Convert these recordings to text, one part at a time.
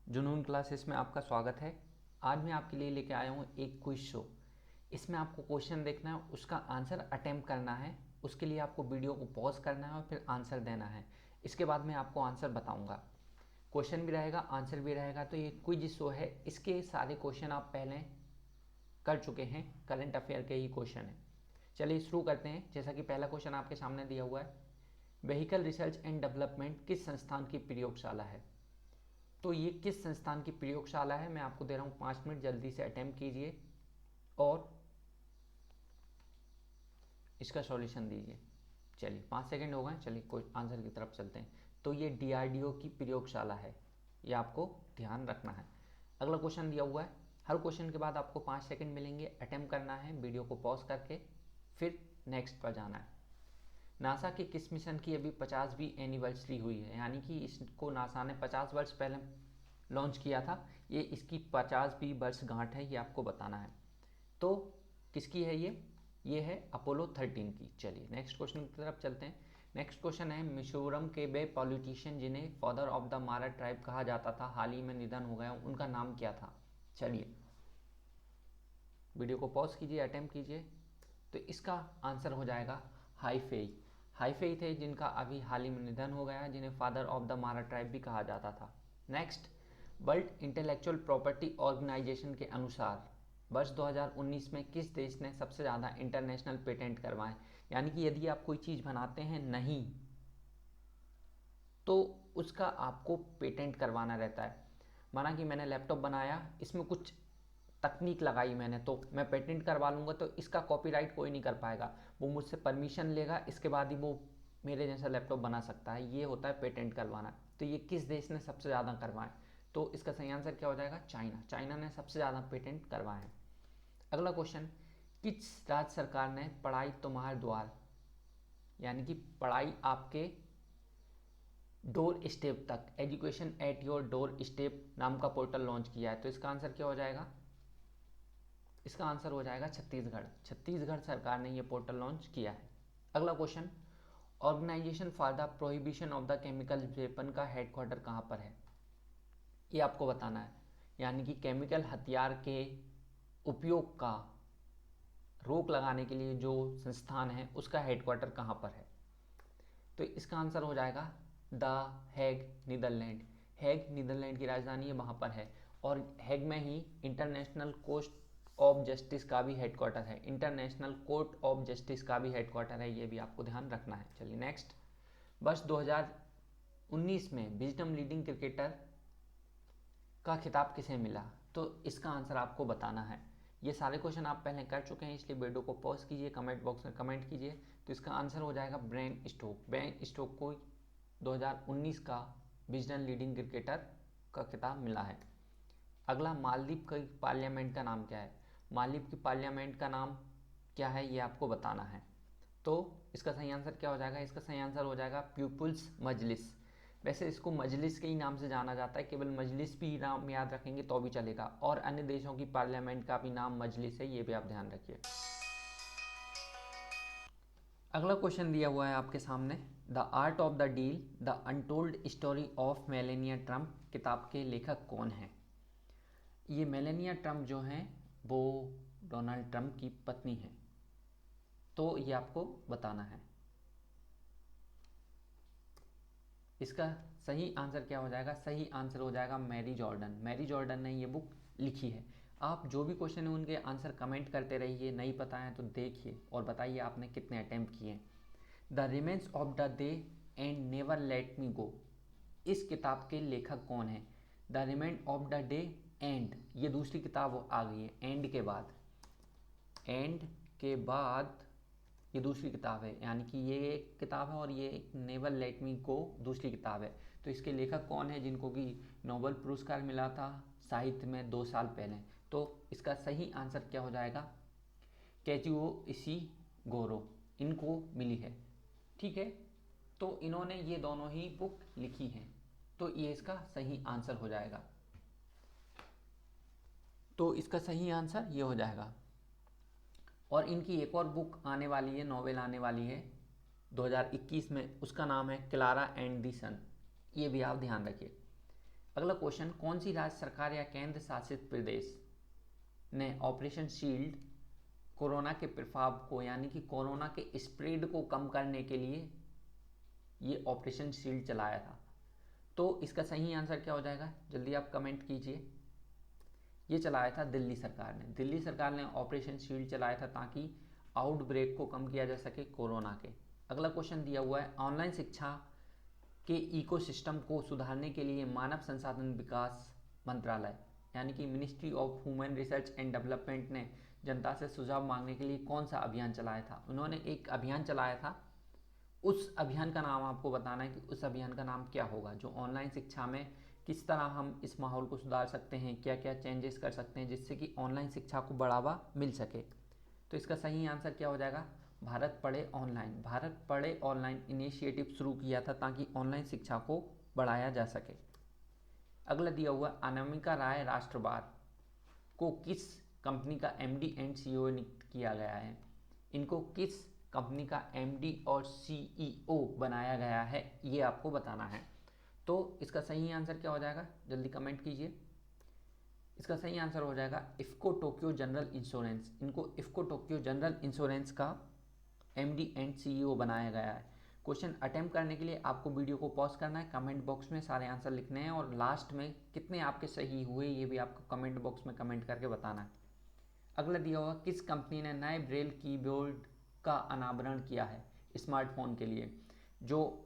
जुनून क्लासेस में आपका स्वागत है। आज मैं आपके लिए लेके आया हूँ एक क्विज शो। इसमें आपको क्वेश्चन देखना है, उसका आंसर अटेम्प्ट करना है। उसके लिए आपको वीडियो को पॉज करना है और फिर आंसर देना है। इसके बाद मैं आपको आंसर बताऊँगा। क्वेश्चन भी रहेगा, आंसर भी रहेगा। तो ये क्विज शो है, इसके सारे क्वेश्चन आप पहले कर चुके हैं, करंट अफेयर के ही क्वेश्चन हैं। चलिए शुरू करते हैं। जैसा कि पहला क्वेश्चन आपके सामने दिया हुआ है, व्हीकल रिसर्च एंड डेवलपमेंट किस संस्थान की प्रयोगशाला है? तो ये किस संस्थान की प्रयोगशाला है, मैं आपको दे रहा हूँ 5 मिनट, जल्दी से अटेम्प्ट कीजिए और इसका सॉल्यूशन दीजिए। चलिए 5 सेकंड हो गए, चलिए कोई आंसर की तरफ चलते हैं। तो ये डीआरडीओ की प्रयोगशाला है, ये आपको ध्यान रखना है। अगला क्वेश्चन दिया हुआ है, हर क्वेश्चन के बाद आपको 5 सेकंड मिलेंगे, अटेम्प्ट करना है वीडियो को पॉज करके, फिर नेक्स्ट पर जाना है। नासा के किस मिशन की अभी 50वीं एनिवर्सरी हुई है? यानी कि इसको नासा ने 50 वर्ष पहले लॉन्च किया था, ये इसकी 50वीं वर्षगांठ है, ये आपको बताना है। तो किसकी है ये है अपोलो 13 की। चलिए नेक्स्ट क्वेश्चन की तरफ चलते हैं। नेक्स्ट क्वेश्चन है, मिजोरम के वे पॉलिटिशियन जिन्हें father of the Mara tribe कहा जाता था, हाल ही में निधन हो गया, उनका नाम क्या था? चलिए वीडियो को पॉज कीजिए, अटेम्प्ट कीजिए। तो इसका आंसर हो जाएगा हाईफेई। हाईफेई थे जिनका अभी हाल ही में निधन हो गया, जिन्हें father of the Mara tribe भी कहा जाता था। Next, world intellectual property organisation के अनुसार वर्ष 2019 में किस देश ने सबसे ज़्यादा इंटरनेशनल पेटेंट करवाए? यानी कि यदि आप कोई चीज़ बनाते हैं नहीं तो उसका आपको पेटेंट करवाना रहता है। माना कि मैंने लैपटॉप बनाया, इसमें कुछ तकनीक लगाई मैंने, तो मैं पेटेंट करवा लूँगा, तो इसका कॉपीराइट कोई नहीं कर पाएगा। वो मुझसे परमिशन लेगा, इसके बाद ही वो मेरे जैसा लैपटॉप बना सकता है। ये होता है पेटेंट करवाना। तो ये किस देश ने सबसे ज़्यादा करवाए? तो इसका सही आंसर क्या हो जाएगा? चाइना। चाइना ने सबसे ज़्यादा पेटेंट करवाए हैं। अगला क्वेश्चन, किस राज्य सरकार ने पढ़ाई तुम्हारे द्वार, यानी कि पढ़ाई आपके डोर स्टेप तक, education at your door step नाम का पोर्टल लॉन्च किया है? तो इसका आंसर क्या हो जाएगा? इसका आंसर हो जाएगा छत्तीसगढ़। छत्तीसगढ़ सरकार ने यह पोर्टल लॉन्च किया है। अगला question, organisation for the prohibition of the chemical weapon का हेडक्वार्टर कहाँ पर है? ये आपको बताना है। यानी कि केमिकल हथियार के उपयोग का रोक लगाने के लिए जो संस्थान है उसका हेडक्वार्टर कहाँ पर है? तो इसका आंसर हो जाएगा the Hague, Netherlands. Hague Netherlands की राजधानी है, वहाँ पर है। और हैग में ही इंटरनेशनल कोर्ट ऑफ जस्टिस का भी हेडक्वार्टर है। इंटरनेशनल कोर्ट ऑफ जस्टिस का भी हेडक्वार्टर है, ये भी आपको ध्यान रखना है। चलिए नेक्स्ट, वर्ष 2019 में विजडम लीडिंग क्रिकेटर का खिताब किसे मिला? तो इसका आंसर आपको बताना है। ये सारे क्वेश्चन आप पहले कर चुके हैं, इसलिए वीडियो को पॉज कीजिए, कमेंट बॉक्स में कमेंट कीजिए। तो इसका आंसर हो जाएगा ब्रेन स्टोक। ब्रेन स्टोक को 2019 का विजडम लीडिंग क्रिकेटर का खिताब मिला है। अगला, मालदीव की पार्लियामेंट का नाम क्या है? मालदीव की पार्लियामेंट का नाम क्या है, ये आपको बताना है। तो इसका सही आंसर क्या हो जाएगा? इसका सही आंसर हो जाएगा पीपुल्स मजलिस। वैसे इसको मजलिस के ही नाम से जाना जाता है, केवल मजलिस भी नाम याद रखेंगे तो भी चलेगा। और अन्य देशों की पार्लियामेंट का भी नाम मजलिस है, ये भी आप ध्यान रखिए। अगला क्वेश्चन दिया हुआ है आपके सामने, the art of the deal, the untold story of Melania Trump किताब के लेखक कौन हैं? ये मेलेनिया ट्रम्प जो हैं वो डोनाल्ड ट्रम्प की पत्नी हैं। तो ये आपको बताना है। इसका सही आंसर क्या हो जाएगा? सही आंसर हो जाएगा मैरी जॉर्डन। मैरी जॉर्डन ने ये बुक लिखी है। आप जो भी क्वेश्चन है उनके आंसर कमेंट करते रहिए, नहीं पता है तो देखिए और बताइए आपने कितने अटैम्प्ट किए हैं। The remains of the day and never let me go, इस किताब के लेखक कौन है? The remain of the day and, ये दूसरी किताब आ गई है, एंड के बाद, एंड के बाद ये दूसरी किताब है। यानी कि ये एक किताब है और ये एक नेवर लेट मी गो दूसरी किताब है। तो इसके लेखक कौन है जिनको कि नोबेल पुरस्कार मिला था साहित्य में 2 साल पहले? तो इसका सही आंसर क्या हो जाएगा? कैजुओ इसी गोरो, इनको मिली है। ठीक है, तो इन्होंने ये दोनों ही बुक लिखी हैं, तो ये इसका सही आंसर हो जाएगा। तो इसका सही आंसर ये हो जाएगा। और इनकी एक और बुक आने वाली है, नॉवेल आने वाली है 2021 में, उसका नाम है क्लारा एंड दी सन। ये भी आप ध्यान रखिए। अगला क्वेश्चन, कौन सी राज्य सरकार या केंद्र शासित प्रदेश ने ऑपरेशन शील्ड कोरोना के प्रभाव को यानी कि कोरोना के स्प्रेड को कम करने के लिए ये ऑपरेशन शील्ड चलाया था? तो इसका सही आंसर क्या हो जाएगा, जल्दी आप कमेंट कीजिए। ये चलाया था दिल्ली सरकार ने। दिल्ली सरकार ने ऑपरेशन शील्ड चलाया था ताकि आउटब्रेक को कम किया जा सके कोरोना के। अगला क्वेश्चन दिया हुआ है, ऑनलाइन शिक्षा के इकोसिस्टम को सुधारने के लिए मानव संसाधन विकास मंत्रालय यानी कि ministry of human research and development ने जनता से सुझाव मांगने के लिए कौन सा अभियान चलाया था? उन्होंने एक अभियान चलाया था, उस अभियान का नाम आपको बताना है कि उस अभियान का नाम क्या होगा, जो ऑनलाइन शिक्षा में किस तरह हम इस माहौल को सुधार सकते हैं, क्या क्या चेंजेस कर सकते हैं जिससे कि ऑनलाइन शिक्षा को बढ़ावा मिल सके। तो इसका सही आंसर क्या हो जाएगा, भारत पढ़े ऑनलाइन। भारत पढ़े ऑनलाइन इनिशिएटिव शुरू किया था ताकि ऑनलाइन शिक्षा को बढ़ाया जा सके। अगला दिया हुआ, अनामिका राय राष्ट्रवाद को किस कंपनी का एमडी एंड सीईओ नियुक्त किया गया है? इनको किस कंपनी का एमडी और सीईओ बनाया गया है, ये आपको बताना है। तो इसका सही आंसर क्या हो जाएगा, जल्दी कमेंट कीजिए। इसका सही आंसर हो जाएगा इफ्को टोक्यो जनरल इंश्योरेंस। इनको इफ्को टोक्यो जनरल इंश्योरेंस का एमडी एंड सीईओ बनाया गया है। क्वेश्चन अटेम्प्ट करने के लिए आपको वीडियो को पॉज करना है, कमेंट बॉक्स में सारे आंसर लिखने हैं और लास्ट में कितने आपके सही हुए ये भी आपको कमेंट बॉक्स में कमेंट करके बताना है। अगला दिया हुआ, किस कंपनी ने नए ब्रेल कीबोर्ड का अनावरण किया है स्मार्टफोन के लिए? जो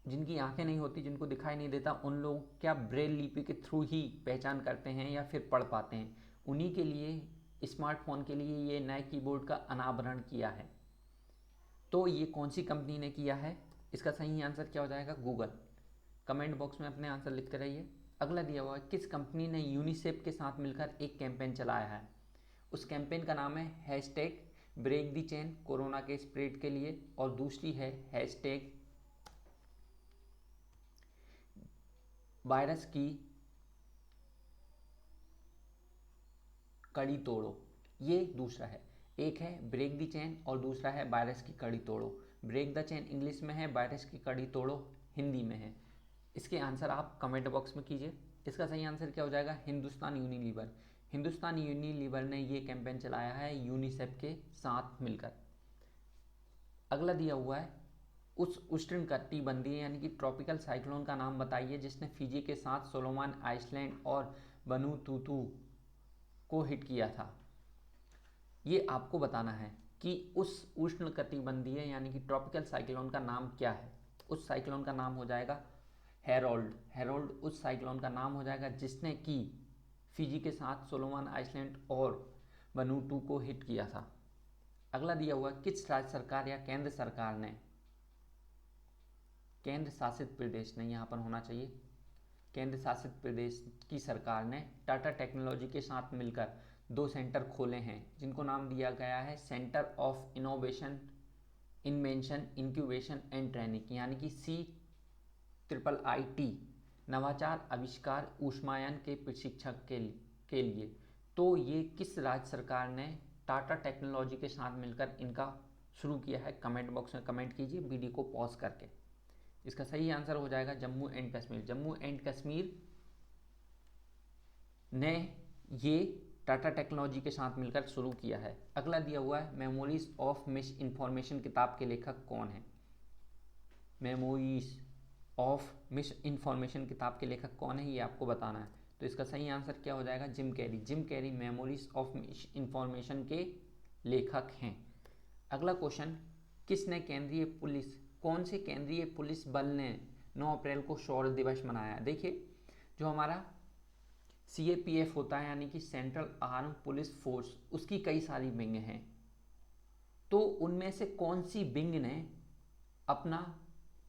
जिनकी आंखें नहीं होती, जिनको दिखाई नहीं देता, उन लोग क्या ब्रेल लिपि के थ्रू ही पहचान करते हैं या फिर पढ़ पाते हैं, उन्हीं के लिए स्मार्टफोन के लिए ये नए कीबोर्ड का अनावरण किया है। तो ये कौन सी कंपनी ने किया है? इसका सही आंसर क्या हो जाएगा, गूगल। कमेंट बॉक्स में अपने आंसर लिखते रहिए। अगला दिया हुआ है, किस कंपनी ने यूनिसेफ के साथ मिलकर एक कैंपेन चलाया है? उस कैंपेन का नाम है hashtag break the chain corona के स्प्रेड के लिए, और दूसरी है हैशटैग वायरस की कड़ी तोड़ो। ये दूसरा है, एक है ब्रेक द चेन और दूसरा है वायरस की कड़ी तोड़ो। ब्रेक द चेन इंग्लिश में है, वायरस की कड़ी तोड़ो हिंदी में है। इसके आंसर आप कमेंट बॉक्स में कीजिए। इसका सही आंसर क्या हो जाएगा, हिंदुस्तान यूनिलीवर। हिंदुस्तान यूनिलीवर ने ये कैंपेन चलाया है यूनिसेफ के साथ मिलकर। अगला दिया हुआ है, उस उष्णकटिबंधीय यानी कि ट्रॉपिकल साइक्लोन का नाम बताइए जिसने फिजी के साथ सोलोमन आइसलैंड और वनुतुतु को हिट किया था। ये आपको बताना है कि उस उष्णकटिबंधीय यानी कि ट्रॉपिकल साइक्लोन का नाम क्या है। उस साइक्लोन का नाम हो जाएगा हैरोल्ड। हैरोल्ड उस साइक्लोन का नाम हो जाएगा जिसने कि फिजी के साथ सोलोमन आइसलैंड और वनुतु को हिट किया था। अगला दिया हुआ, किस राज्य सरकार या केंद्र सरकार ने, केंद्र शासित प्रदेश ने यहाँ पर होना चाहिए, केंद्र शासित प्रदेश की सरकार ने टाटा टेक्नोलॉजी के साथ मिलकर 2 सेंटर खोले हैं जिनको नाम दिया गया है centre of innovation invention incubation and training यानी कि CIIT, नवाचार आविष्कार ऊष्मायन के प्रशिक्षक के लिए। तो ये किस राज्य सरकार ने टाटा टेक्नोलॉजी के साथ मिलकर इनका शुरू किया है? कमेंट बॉक्स में कमेंट कीजिए वीडियो को पॉज करके। इसका सही आंसर हो जाएगा जम्मू एंड कश्मीर। जम्मू एंड कश्मीर ने ये टाटा टेक्नोलॉजी के साथ मिलकर शुरू किया है। अगला दिया हुआ है, मेमोरीज ऑफ मिस इन्फॉर्मेशन किताब के लेखक कौन है? मेमोरीज ऑफ मिस इन्फॉर्मेशन किताब के लेखक कौन है, ये आपको बताना है। तो इसका सही आंसर क्या हो जाएगा, Jim Carrey. Jim Carrey memories of miss information के लेखक हैं। अगला क्वेश्चन, किसने केंद्रीय पुलिस, कौन से केंद्रीय पुलिस बल ने 9 अप्रैल को शौर्य दिवस मनाया? देखिए, जो हमारा CAPF होता है यानी कि सेंट्रल आर्म पुलिस फोर्स, उसकी कई सारी विंग हैं। तो उनमें से कौन सी विंग ने अपना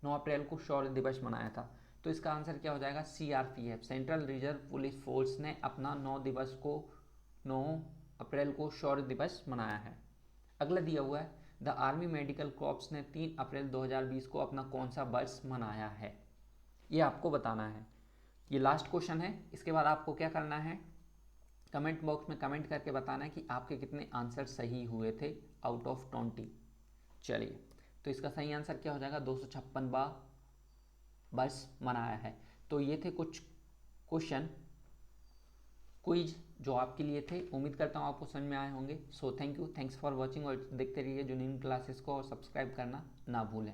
9 अप्रैल को शौर्य दिवस मनाया था? तो इसका आंसर क्या हो जाएगा, CRPF, central reserve police force ने अपना 9 अप्रैल को शौर्य दिवस मनाया है। अगला दिया हुआ है, द आर्मी मेडिकल कॉर्प्स ने 3 अप्रैल 2020 को अपना कौन सा वर्ष मनाया है? ये आपको बताना है। ये लास्ट क्वेश्चन है। इसके बाद आपको क्या करना है, कमेंट बॉक्स में कमेंट करके बताना है कि आपके कितने आंसर सही हुए थे आउट ऑफ 20। चलिए, तो इसका सही आंसर क्या हो जाएगा, 256वां वर्ष मनाया है। तो ये थे कुछ क्वेश्चन क्विज जो आपके लिए थे। उम्मीद करता हूँ आपको समझ में आए होंगे। So thank you, thanks for watching, और देखते रहिए जूनियर क्लासेस को और सब्सक्राइब करना ना भूलें।